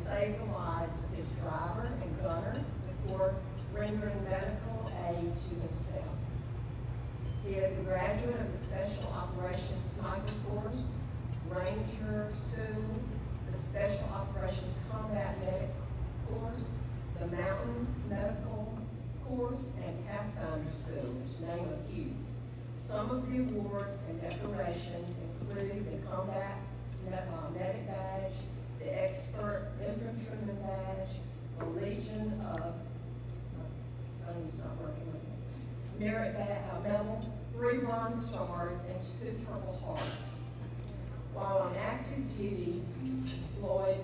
saved the lives of his driver and gunner before rendering medical aid to himself. He is a graduate of the Special Operations Sniper Course, Ranger School, the Special Operations Combat Medic Course, the Mountain Medical Course, and Pathfinder School, to name a few. Some of the awards and decorations include the Combat Medic Badge, the Expert Infantryman Badge, the Legion of, phone's not working with me, Merit Medal, 3 Bronze Stars, and 2 Purple Hearts. While on active duty, Lloyd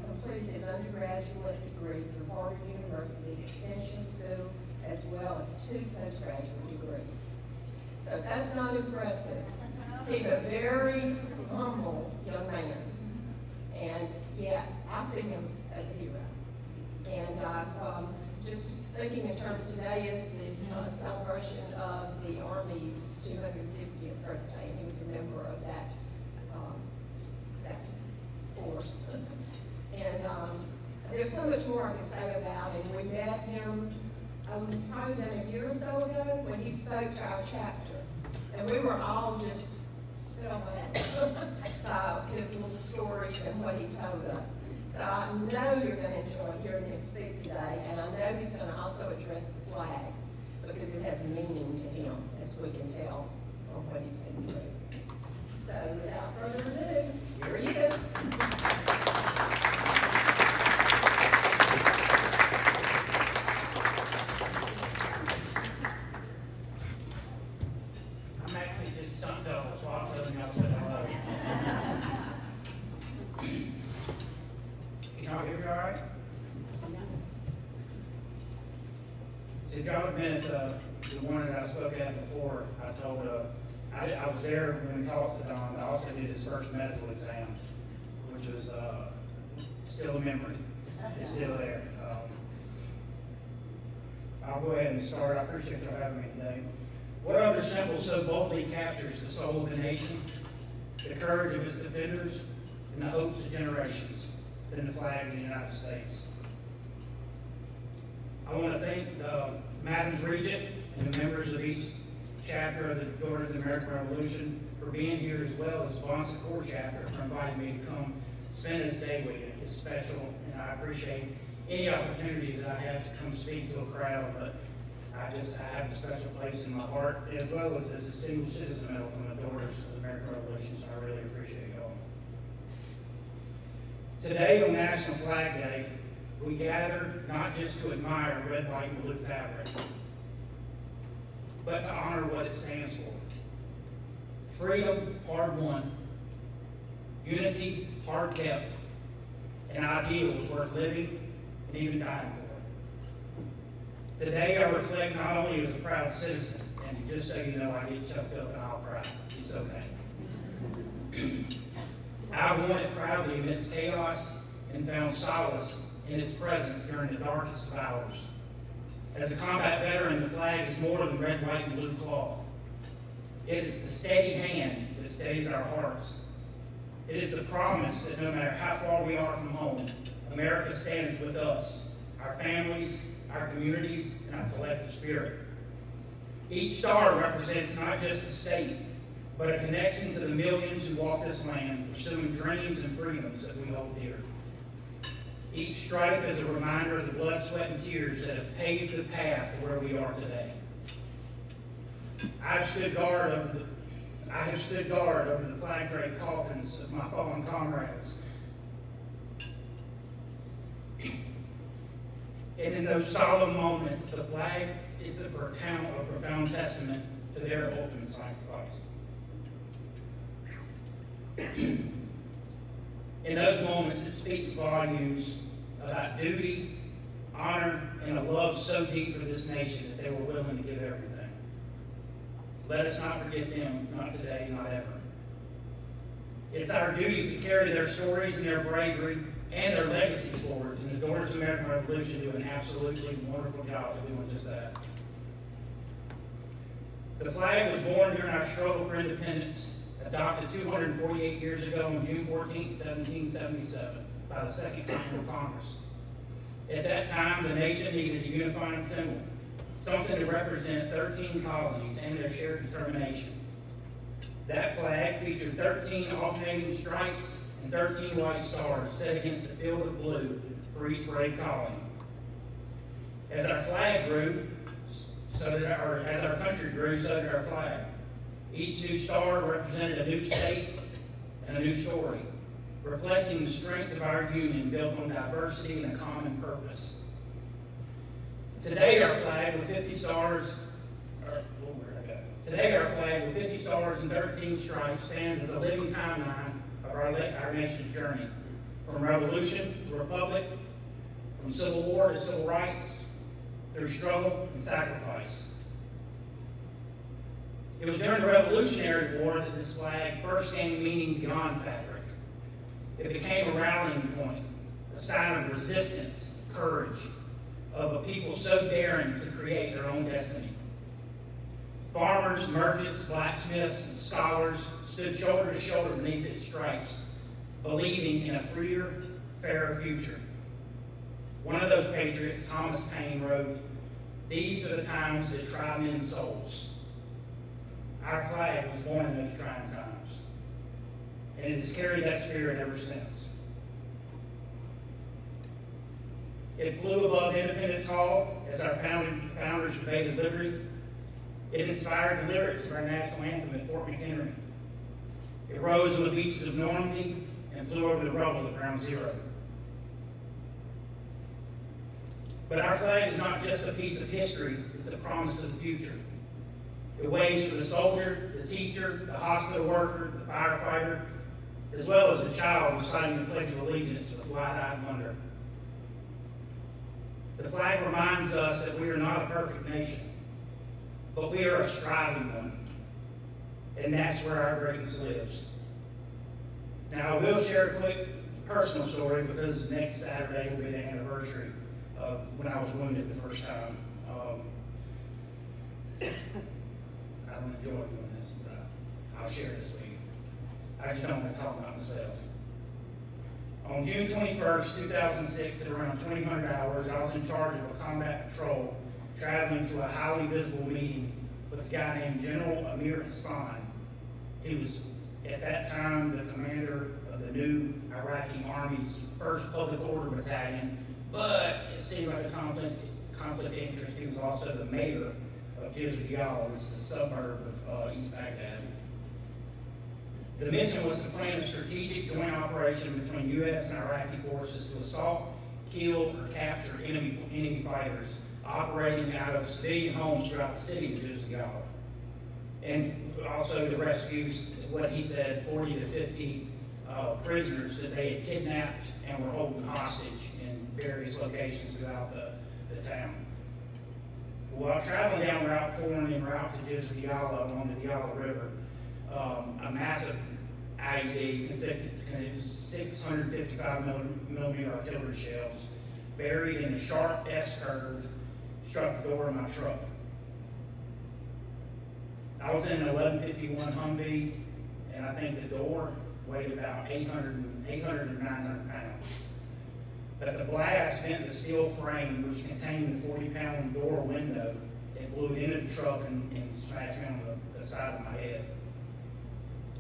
completed his undergraduate degree through Harvard University Extension School, as well as 2 postgraduate degrees. So if that's not impressive, he's a very humble young man. And yeah, I see him as a hero. And just thinking in terms, today is the celebration of the Army's 250th birthday, and he was a member of that force. And there's so much more I could say about him. We met him, it's probably been a year or so ago, when he spoke to our chapter. And we were all just spellbound by his little stories and what he told us. So I know you're going to enjoy hearing him speak today, and I know he's going to also address the flag, because it has meaning to him, as we can tell from what he's been through. So without further ado, here he is. I'm actually just stumped over, so I'll tell him I'll say hello. Can y'all hear me all right? If y'all have been at the one that I spoke at before, I told, I was there when we talked to Don. I also did his first medical exam, which was still a memory. It's still there. I'll go ahead and start. I appreciate you having me today. What other symbol so boldly captures the soul of the nation, the courage of its defenders, and the hopes of generations than the flag of the United States? I want to thank Madam's Regent and the members of each chapter of the Daughters of the American Revolution for being here, as well as the Boston Core chapter for inviting me to come spend this day with you. It's special, and I appreciate any opportunity that I have to come speak to a crowd, but I have a special place in my heart, as well as a distinguished citizen medal from the Daughters of the American Revolution, so I really appreciate y'all. Today, on National Flag Day, we gather not just to admire red, white, and blue fabric, but to honor what it stands for. Freedom, hard won. Unity, hard kept. And ideals worth living and even dying for. Today, I reflect not only as a proud citizen, and just so you know, I get choked up and I'll cry. It's okay. I won it proudly amidst chaos and found solace in its presence during the darkest of hours. As a combat veteran, the flag is more than red, white, and blue cloth. It is the steady hand that steadies our hearts. It is the promise that no matter how far we are from home, America stands with us, our families, our communities, and our collective spirit. Each star represents not just a state, but a connection to the millions who walk this land, pursuing dreams and freedoms that we hold dear. Each stripe is a reminder of the blood, sweat, and tears that have paved the path to where we are today. I have stood guard over the flag-draped coffins of my fallen comrades. And in those solemn moments, the flag is a profound testament to their ultimate sacrifice. In those moments, it speaks volumes about duty, honor, and a love so deep for this nation that they were willing to give everything. Let us not forget them, not today, not ever. It's our duty to carry their stories and their bravery and their legacies forward, and the Daughters of the American Revolution do an absolutely wonderful job of doing just that. The flag was born during our struggle for independence, adopted 248 years ago on June 14, 1777, by by the Second Continental Congress. At that time, the nation needed a unifying symbol, something to represent 13 colonies and their shared determination. That flag featured 13 alternating stripes and 13 white stars set against a field of blue for each brave colony. As our flag grew, as our country grew, so did our flag. Each new star represented a new state and a new story, reflecting the strength of our union built on diversity and a common purpose. Today our flag with 50 stars, Today our flag with 50 stars and 13 stripes stands as a living timeline of our nation's journey, from revolution to republic, from civil war to civil rights, through struggle and sacrifice. It was during the Revolutionary War that this flag first gained meaning beyond fabric. It became a rallying point, a sign of resistance, courage, of a people so daring to create their own destiny. Farmers, merchants, blacksmiths, and scholars stood shoulder to shoulder beneath its stripes, believing in a freer, fairer future. One of those patriots, Thomas Paine, wrote, "These are the times that try men's souls." Our flag was born in those trying times, and it has carried that spirit ever since. It flew above Independence Hall as our founders debated liberty. It inspired the lyrics of our national anthem at Fort McHenry. It rose on the beaches of Normandy and flew over the rubble at Ground Zero. But our flag is not just a piece of history, it's a promise to the future. It waves for the soldier, the teacher, the hospital worker, the firefighter, as well as the child reciting the Pledge of Allegiance with wide-eyed wonder. The flag reminds us that we are not a perfect nation, but we are a striving one, and that's where our greatness lives. Now, I will share a quick personal story because next Saturday will be the anniversary of when I was wounded the first time. I don't enjoy doing this, but I'll share this with you. I just don't want to talk about myself. On June 21st, 2006, at around 2000 hours, I was in charge of a combat patrol traveling to a highly visible meeting with a guy named General Amir Hassan. He was, at that time, the commander of the new Iraqi Army's 1st Public Order Battalion, but it seemed like a conflict of interest. He was also the mayor of Jizr-Diyala, which is a suburb of East Baghdad. The mission was to plan a strategic joint operation between U.S. and Iraqi forces to assault, kill, or capture enemy fighters operating out of civilian homes throughout the city of Jizr-Diyala, and also to rescue, what he said, 40 to 50 prisoners that they had kidnapped and were holding hostage in various locations throughout the town. While traveling down Route 4 and en route to Jizr-Diyala along the Diyala River, a massive IED consisting of 655 millimeter artillery shells buried in a sharp S-curve struck the door of my truck. I was in an 1151 Humvee, and I think the door weighed about 800 or 900 pounds. But the blast bent the steel frame, which contained the 40-pound door window. It blew it into the truck and smashed me on the side of my head.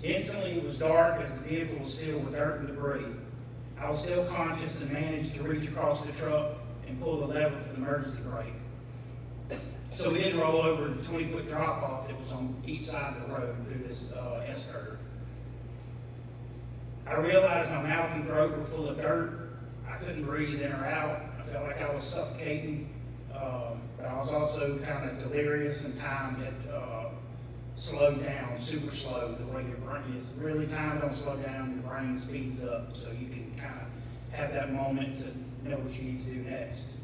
Instantly, it was dark as the vehicle was filled with dirt and debris. I was still conscious and managed to reach across the truck and pull the lever for the emergency brake. So we didn't roll over the 20-foot drop-off that was on each side of the road through this S-curve. I realized my mouth and throat were full of dirt. I couldn't breathe in or out. I felt like I was suffocating, but I was also kind of delirious, and time had slowed down, super slow. The way your brain is really, time don't slow down, your brain speeds up, so you can kind of have that moment to know what you need to do next.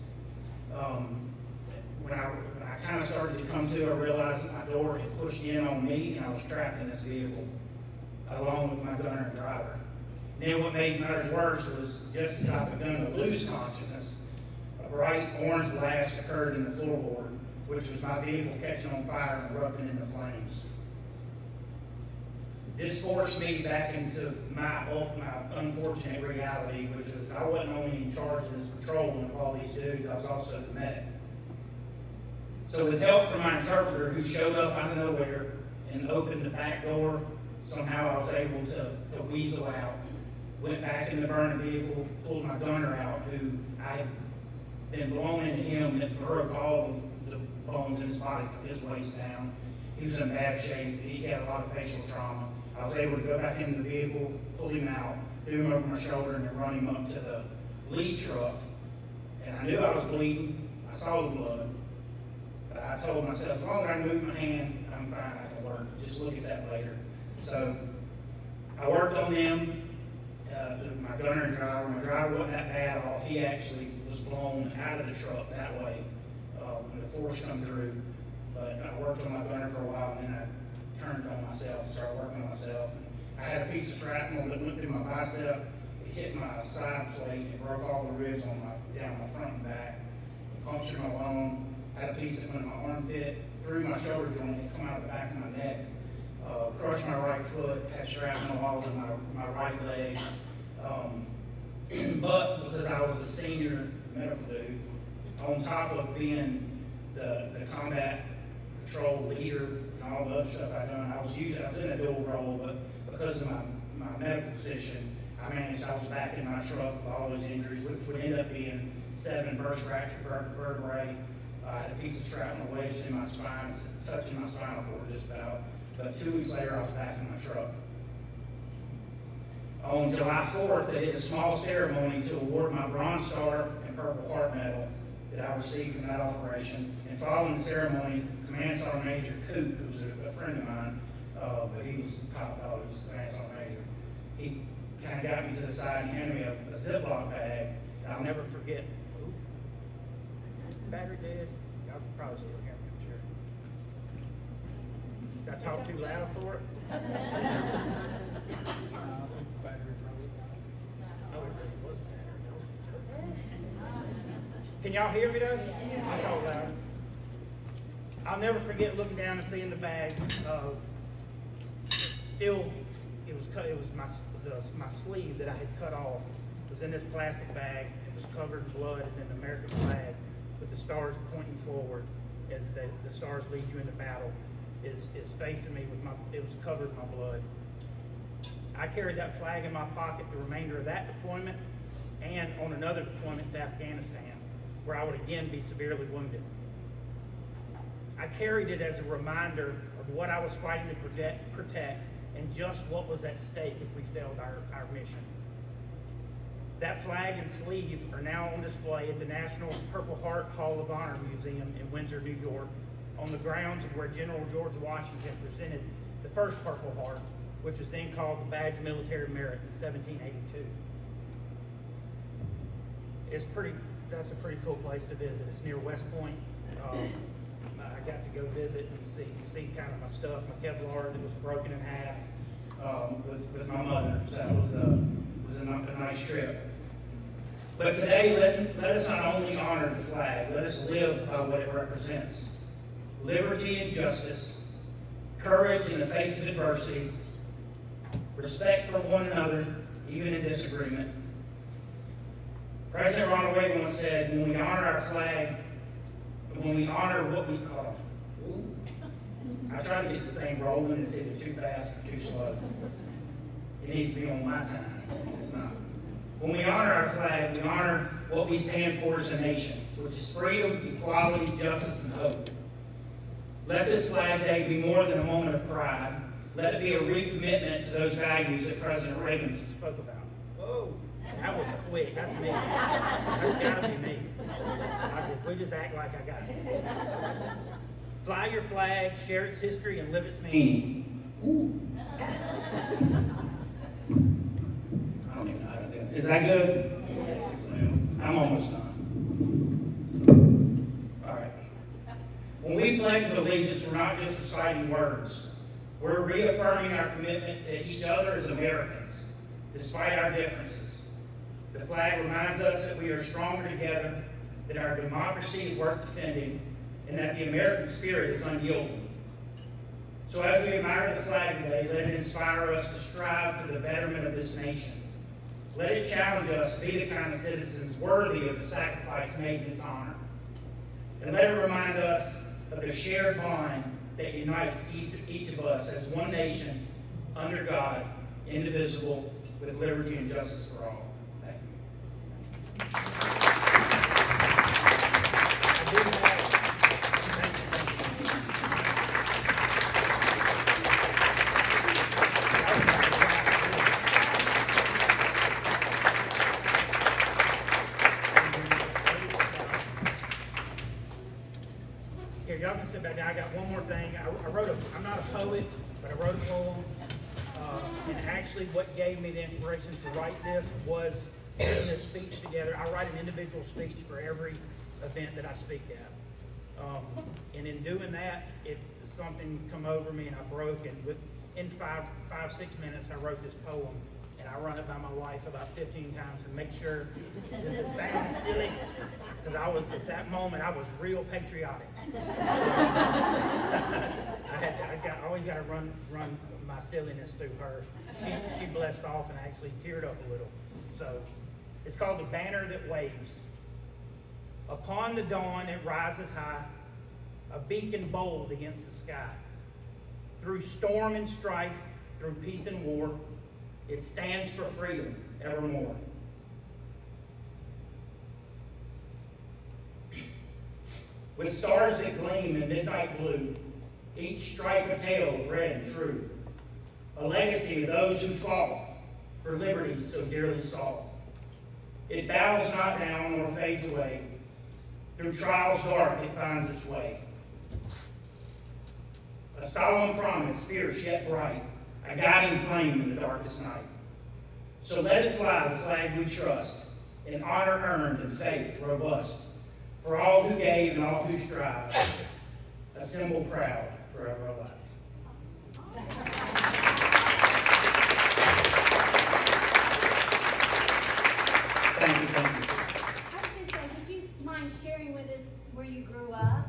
When I kind of started to come to, I realized that my door had pushed in on me, and I was trapped in this vehicle, along with my gunner and driver. Then what made matters worse was just as I began to lose consciousness, a bright orange blast occurred in the floorboard, which was my vehicle catching on fire and erupting into flames. This forced me back into my unfortunate reality, which was I wasn't only in charge of this patrol and all these dudes, I was also the medic. So with help from my interpreter, who showed up out of nowhere and opened the back door, somehow I was able to weasel out. Went back in the burning vehicle, pulled my gunner out, who I had been blown into him, that broke all the bones in his body from his waist down. He was in bad shape. He had a lot of facial trauma. I was able to go back into the vehicle, pull him out, do him over my shoulder, and then run him up to the lead truck. And I knew I was bleeding. I saw the blood. But I told myself, as long as I move my hand, I'm fine, I can work. Just look at that later. So I worked on them. My gunner and driver, my driver wasn't that bad off. He actually was blown out of the truck that way when the force come through. But I worked on my gunner for a while, and then I turned on myself and started working on myself. And I had a piece of shrapnel that went through my bicep. It hit my side plate. It broke all the ribs on down my front and back. It punctured my bone. I had a piece that went in my armpit, through my shoulder joint, and come out of the back of my neck. Crushed my right foot, had shrapnel all in my right leg. But because I was a senior medical dude, on top of being the combat patrol leader and all the other stuff I'd done, I was in a dual role, but because of my medical position, I was back in my truck with all those injuries, which would end up being 7 burst fractured vertebrae. I had a piece of shrapnel wedged in my spine, touching my spinal cord just about. But 2 weeks later, I was back in my truck. On July 4th, they did a small ceremony to award my Bronze Star and Purple Heart Medal that I received from that operation. And following the ceremony, Command Sergeant Major Coop, who was a friend of mine, but he was top dog, he was Command Sergeant Major, he kind of got me to the side and handed me a Ziploc bag. And I'll never forget. Battery dead. Y'all can probably still hear me, I'm sure. Did I talk too loud for it? Can y'all hear me though? I talk loud. I'll never forget looking down and seeing the bag. It was my sleeve that I had cut off. It was in this plastic bag. It was covered in blood and then the American flag with the stars pointing forward as the stars lead you into battle is facing me it was covered in my blood. I carried that flag in my pocket the remainder of that deployment and on another deployment to Afghanistan, where I would again be severely wounded. I carried it as a reminder of what I was fighting to protect and just what was at stake if we failed our mission. That flag and sleeve are now on display at the National Purple Heart Hall of Honor Museum in Windsor, New York, on the grounds of where General George Washington presented the first Purple Heart, which was then called the Badge of Military Merit in 1782. That's a pretty cool place to visit. It's near West Point. I got to go visit and see kind of my stuff, my Kevlar that was broken in half with my mother. So that was a nice trip. But today, let us not only honor the flag, let us live by what it represents. Liberty and justice, courage in the face of adversity, respect for one another, even in disagreement. President Ronald Reagan once said, when we honor our flag, when we honor what we call, I try to get this thing rolling, it's either too fast or too slow. It needs to be on my time, it's not. When we honor our flag, we honor what we stand for as a nation, which is freedom, equality, justice, and hope. Let this Flag Day be more than a moment of pride. Let it be a recommitment to those values that President Reagan spoke about. Whoa, that was quick. That's me. That's got to be me. We just act like I got it. Fly your flag, share its history, and live its meaning. I don't even know how to do it. Is that good? Yes. I'm almost done. All right. When we pledge allegiance, we're not just reciting words. We're reaffirming our commitment to each other as Americans, despite our differences. The flag reminds us that we are stronger together, that our democracy is worth defending, and that the American spirit is unyielding. So as we admire the flag today, let it inspire us to strive for the betterment of this nation. Let it challenge us to be the kind of citizens worthy of the sacrifice made in its honor. And let it remind us of the shared bond that unites each of us as one nation, under God, indivisible, with liberty and justice for all. Thank you. Here, y'all can sit back down. I got one more thing. I'm not a poet, but I wrote a poem. And actually what gave me the inspiration to write this was putting this speech together. I write an individual speech for every event that I speak at. And in doing that, something come over me and I broke. And in 6 minutes, I wrote this poem. And I run it by my wife about 15 times to make sure that it sounds silly. Because at that moment, I was real patriotic. I always got to run my silliness through her. She blessed off and actually teared up a little. So it's called The Banner That Waves. Upon the dawn it rises high, a beacon bold against the sky. Through storm and strife, through peace and war, it stands for freedom evermore. With stars that gleam in midnight blue, each stripe a tale of red and true, a legacy of those who fought for liberty so dearly sought. It bows not down nor fades away. Through trials dark it finds its way. A solemn promise, fierce yet bright, a guiding flame in the darkest night. So let it fly the flag we trust, in honor earned and faith robust, for all who gave and all who strive, a symbol proud forever alive. Thank you. I was going to say, would you mind sharing with us where you grew up?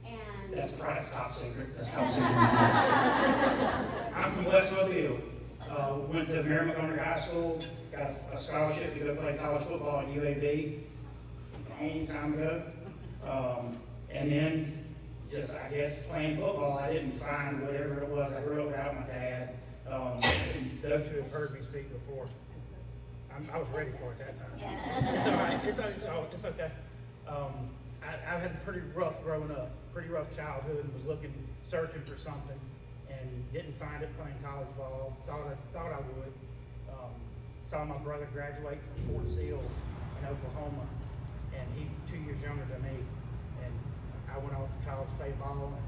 And That's probably top secret. That's top secret. I'm from West Mobile. Went to Mary Montgomery High School. Got a scholarship to go play college football at UAB a long time ago. And then just, I guess, playing football, I didn't find whatever it was. I grew up without my dad. Those who have heard me speak before, I was ready for it that time. It's all right. It's okay. I had a pretty rough growing up, pretty rough childhood, and was searching for something, and didn't find it playing college ball. Thought I would. Saw my brother graduate from Fort Sill in Oklahoma, and he's 2 years younger than me. And I went off to college, played ball, and